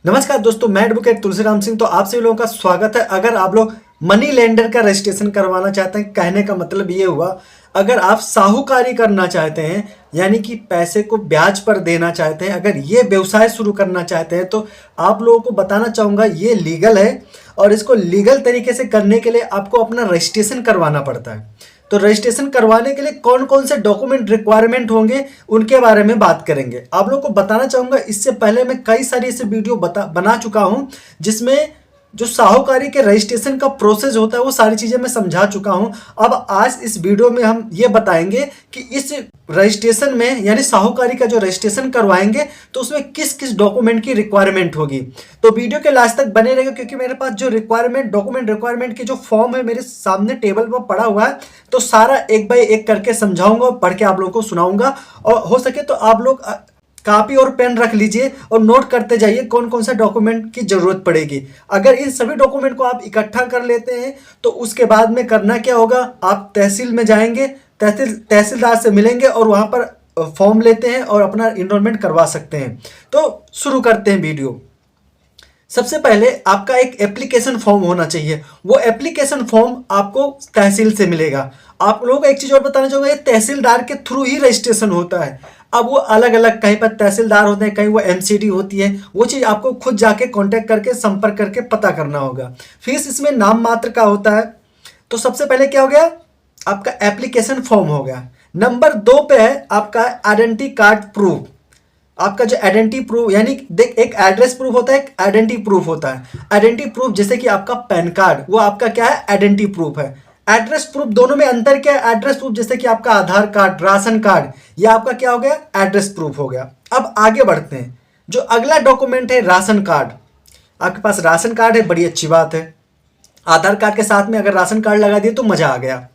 नमस्कार दोस्तों, मैं एडवोकेट तुलसीराम सिंह। तो आप सभी लोगों का स्वागत है। अगर आप लोग मनी लेंडर का रजिस्ट्रेशन करवाना चाहते हैं, कहने का मतलब ये हुआ, अगर आप साहूकारी करना चाहते हैं यानी कि पैसे को ब्याज पर देना चाहते हैं, अगर ये व्यवसाय शुरू करना चाहते हैं तो आप लोगों को बताना चाहूँगा ये लीगल है। और इसको लीगल तरीके से करने के लिए आपको अपना रजिस्ट्रेशन करवाना पड़ता है। तो रजिस्ट्रेशन करवाने के लिए कौन कौन से डॉक्यूमेंट रिक्वायरमेंट होंगे उनके बारे में बात करेंगे। आप लोगों को बताना चाहूँगा, इससे पहले मैं कई सारी ऐसे वीडियो बना चुका हूँ जिसमें जो साहूकारी के रजिस्ट्रेशन का प्रोसेस होता है वो सारी चीज़ें मैं समझा चुका हूँ। अब आज इस वीडियो में हम ये बताएंगे कि इस रजिस्ट्रेशन में यानी साहूकारी का जो रजिस्ट्रेशन करवाएंगे तो उसमें किस किस डॉक्यूमेंट की रिक्वायरमेंट होगी। तो वीडियो के लास्ट तक बने रहेगा, क्योंकि मेरे पास जो डॉक्यूमेंट रिक्वायरमेंट की जो फॉर्म है मेरे सामने टेबल पर पड़ा हुआ है। तो सारा एक बाय एक करके समझाऊंगा और पढ़ के आप लोगों को सुनाऊंगा। और हो सके तो आप लोग कॉपी और पेन रख लीजिए और नोट करते जाइए कौन कौन सा डॉक्यूमेंट की जरूरत पड़ेगी। अगर इन सभी डॉक्यूमेंट को आप इकट्ठा कर लेते हैं तो उसके बाद में करना क्या होगा, आप तहसील में जाएंगे, तहसीलदार से मिलेंगे और वहां पर फॉर्म लेते हैं और अपना इनरोलमेंट करवा सकते हैं। तो शुरू करते हैं वीडियो। सबसे पहले आपका एक एप्लीकेशन फॉर्म होना चाहिए। वो एप्लीकेशन फॉर्म आपको तहसील से मिलेगा। आप लोगों को एक चीज़ और बताना चाहूँगा, ये तहसीलदार के थ्रू ही रजिस्ट्रेशन होता है। अब वो अलग अलग, कहीं पर तहसीलदार होते हैं, कहीं वो एमसीडी होती है। वो चीज़ आपको खुद जाके कांटेक्ट करके संपर्क करके पता करना होगा। फीस इसमें नाम मात्र का होता है। तो सबसे पहले क्या हो गया, आपका एप्लीकेशन फॉर्म हो गया। नंबर 2 पे है आपका आइडेंटिटी कार्ड प्रूफ। आपका जो आइडेंटिटी प्रूफ यानी देख, एक एड्रेस प्रूफ होता है, एक आइडेंटिटी प्रूफ होता है। आइडेंटिटी प्रूफ जैसे कि आपका पैन कार्ड, वो आपका क्या है, आइडेंटिटी प्रूफ है। एड्रेस प्रूफ, दोनों में अंतर क्या है, एड्रेस प्रूफ जैसे कि आपका आधार कार्ड, राशन कार्ड, ये आपका क्या हो गया, एड्रेस प्रूफ हो गया। अब आगे बढ़ते हैं। जो अगला डॉक्यूमेंट है राशन कार्ड। आपके पास राशन कार्ड है, बड़ी अच्छी बात है। आधार कार्ड के साथ में अगर राशन कार्ड लगा दिए तो मजा आ गया।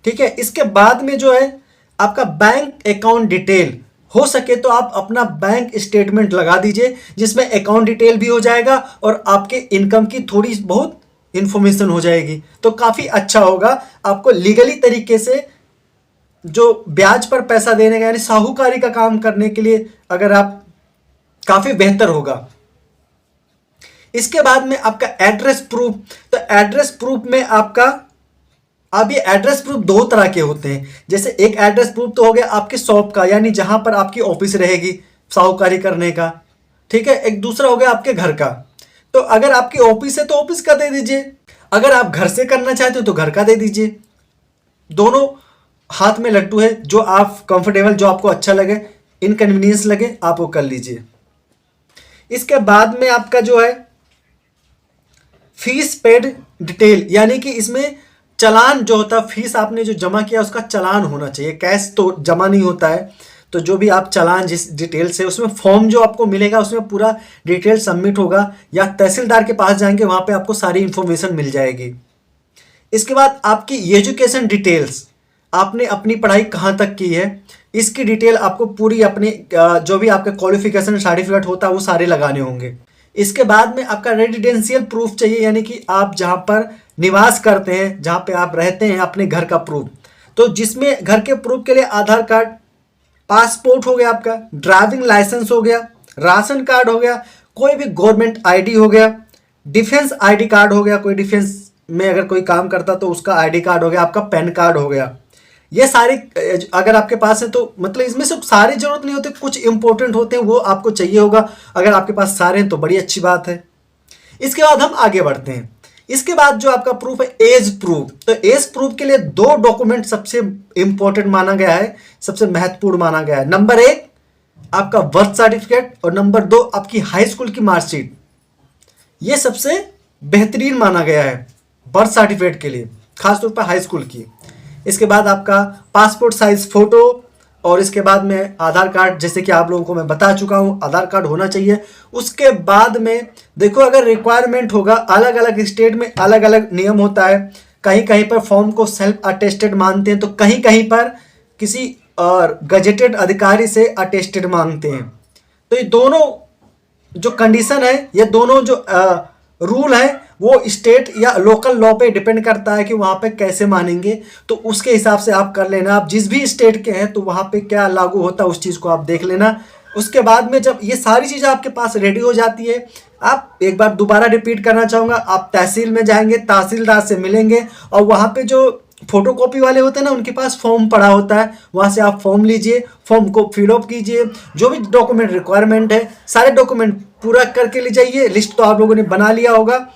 ठीक है। इसके बाद में जो है आपका बैंक अकाउंट डिटेल, हो सके तो आप अपना बैंक स्टेटमेंट लगा दीजिए जिसमें अकाउंट डिटेल भी हो जाएगा और आपके इनकम की थोड़ी बहुत इंफॉर्मेशन हो जाएगी। तो काफ़ी अच्छा होगा, आपको लीगली तरीके से जो ब्याज पर पैसा देने का यानी साहूकारी का काम करने के लिए अगर आप, काफ़ी बेहतर होगा। इसके बाद में आपका एड्रेस प्रूफ। तो एड्रेस प्रूफ में आपका, अब ये एड्रेस प्रूफ 2 तरह के होते हैं। जैसे एक एड्रेस प्रूफ तो हो गया आपके शॉप का, यानी जहां पर आपकी ऑफिस रहेगी साहूकारी करने का। ठीक है। एक दूसरा हो गया आपके घर का। तो अगर आपकी ऑफिस है तो ऑफिस का दे दीजिए, अगर आप घर से करना चाहते हो तो घर का दे दीजिए। दोनों हाथ में लट्टू है, जो आप कंफर्टेबल, जो आपको अच्छा लगे, इनकन्वीनियंस लगे, आप वो कर लीजिए। इसके बाद में आपका जो है फीस पेड डिटेल, यानी कि इसमें चालान जो होता है, फीस आपने जो जमा किया उसका चालान होना चाहिए। कैश तो जमा नहीं होता है। तो जो भी आप चालान जिस डिटेल से, उसमें फॉर्म जो आपको मिलेगा उसमें पूरा डिटेल सबमिट होगा, या तहसीलदार के पास जाएंगे वहाँ पे आपको सारी इंफॉर्मेशन मिल जाएगी। इसके बाद आपकी एजुकेशन डिटेल्स, आपने अपनी पढ़ाई कहाँ तक की है, इसकी डिटेल आपको पूरी, अपनी जो भी आपके क्वालिफिकेशन सर्टिफिकेट होता है वो सारे लगाने होंगे। इसके बाद में आपका रेजिडेंशियल प्रूफ चाहिए, यानी कि आप जहाँ पर निवास करते हैं, जहाँ पे आप रहते हैं, अपने घर का प्रूफ। तो जिसमें घर के प्रूफ के लिए आधार कार्ड, पासपोर्ट हो गया आपका, ड्राइविंग लाइसेंस हो गया, राशन कार्ड हो गया, कोई भी गवर्नमेंट आईडी हो गया, डिफेंस आईडी कार्ड हो गया, कोई डिफेंस में अगर कोई काम करता तो उसका आईडी कार्ड हो गया, आपका पैन कार्ड हो गया। ये सारे अगर आपके पास है तो मतलब इसमें से सारी जरूरत नहीं होती, कुछ इंपॉर्टेंट होते हैं वो आपको चाहिए होगा। अगर आपके पास सारे हैं तो बड़ी अच्छी बात है। इसके बाद हम आगे बढ़ते हैं। इसके बाद जो आपका प्रूफ है एज प्रूफ। तो एज प्रूफ के लिए 2 डॉक्यूमेंट सबसे इंपॉर्टेंट माना गया है, सबसे महत्वपूर्ण माना गया है। नंबर 1 आपका बर्थ सर्टिफिकेट और नंबर 2 आपकी हाई स्कूल की मार्कशीट। ये सबसे बेहतरीन माना गया है बर्थ सर्टिफिकेट के लिए, खासतौर पर हाई स्कूल की। इसके बाद आपका पासपोर्ट साइज फोटो, और इसके बाद में आधार कार्ड, जैसे कि आप लोगों को मैं बता चुका हूं आधार कार्ड होना चाहिए। उसके बाद में देखो, अगर रिक्वायरमेंट होगा, अलग अलग स्टेट में अलग अलग नियम होता है। कहीं कहीं पर फॉर्म को सेल्फ अटेस्टेड मानते हैं, तो कहीं कहीं पर किसी और गजेटेड अधिकारी से अटेस्टेड मांगते हैं। तो ये दोनों जो कंडीशन है, ये दोनों जो रूल है वो स्टेट या लोकल लॉ पे डिपेंड करता है कि वहाँ पे कैसे मानेंगे। तो उसके हिसाब से आप कर लेना। आप जिस भी स्टेट के हैं तो वहाँ पे क्या लागू होता है उस चीज़ को आप देख लेना। उसके बाद में जब ये सारी चीज़ें आपके पास रेडी हो जाती है, आप एक बार दोबारा रिपीट करना चाहूँगा, आप तहसील में जाएंगे, तहसीलदार से मिलेंगे और वहाँ पे जो फोटोकॉपी वाले होते हैं ना, उनके पास फॉर्म पड़ा होता है, वहाँ से आप फॉर्म लीजिए, फॉर्म को फिलअप कीजिए, जो भी डॉक्यूमेंट रिक्वायरमेंट है सारे डॉक्यूमेंट पूरा करके ले जाइए। लिस्ट तो आप लोगों ने बना लिया होगा।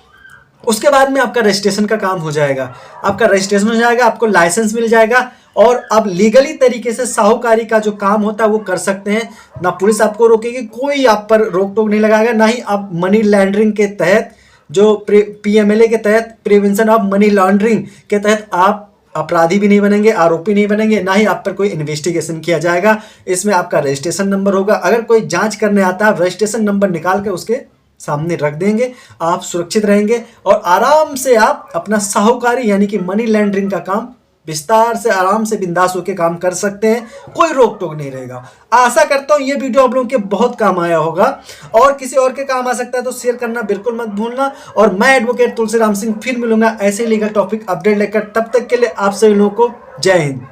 उसके बाद में आपका रजिस्ट्रेशन का काम हो जाएगा, आपका रजिस्ट्रेशन हो जाएगा, आपको लाइसेंस मिल जाएगा और आप लीगली तरीके से साहूकारी का जो काम होता है वो कर सकते हैं। ना पुलिस आपको रोकेगी, कोई आप पर रोक टोक नहीं लगाएगा, ना ही आप मनी लॉन्ड्रिंग के तहत, जो PMLA के तहत, प्रिवेंशन ऑफ मनी लॉन्ड्रिंग के तहत आप अपराधी भी नहीं बनेंगे, आरोपी नहीं बनेंगे, ना ही आप पर कोई इन्वेस्टिगेशन किया जाएगा। इसमें आपका रजिस्ट्रेशन नंबर होगा, अगर कोई जांच करने आता है रजिस्ट्रेशन नंबर निकाल के उसके सामने रख देंगे, आप सुरक्षित रहेंगे और आराम से आप अपना साहूकारी यानी कि मनी लॉन्ड्रिंग का काम विस्तार से आराम से बिंदास होकर काम कर सकते हैं, कोई रोक टोक नहीं रहेगा। आशा करता हूं ये वीडियो आप लोगों के बहुत काम आया होगा और किसी और के काम आ सकता है तो शेयर करना बिल्कुल मत भूलना। और मैं एडवोकेट तुलसीराम सिंह फिर मिलूंगा ऐसे लीगल टॉपिक अपडेट लेकर, तब तक के लिए आप सभी लोगों को जय हिंद।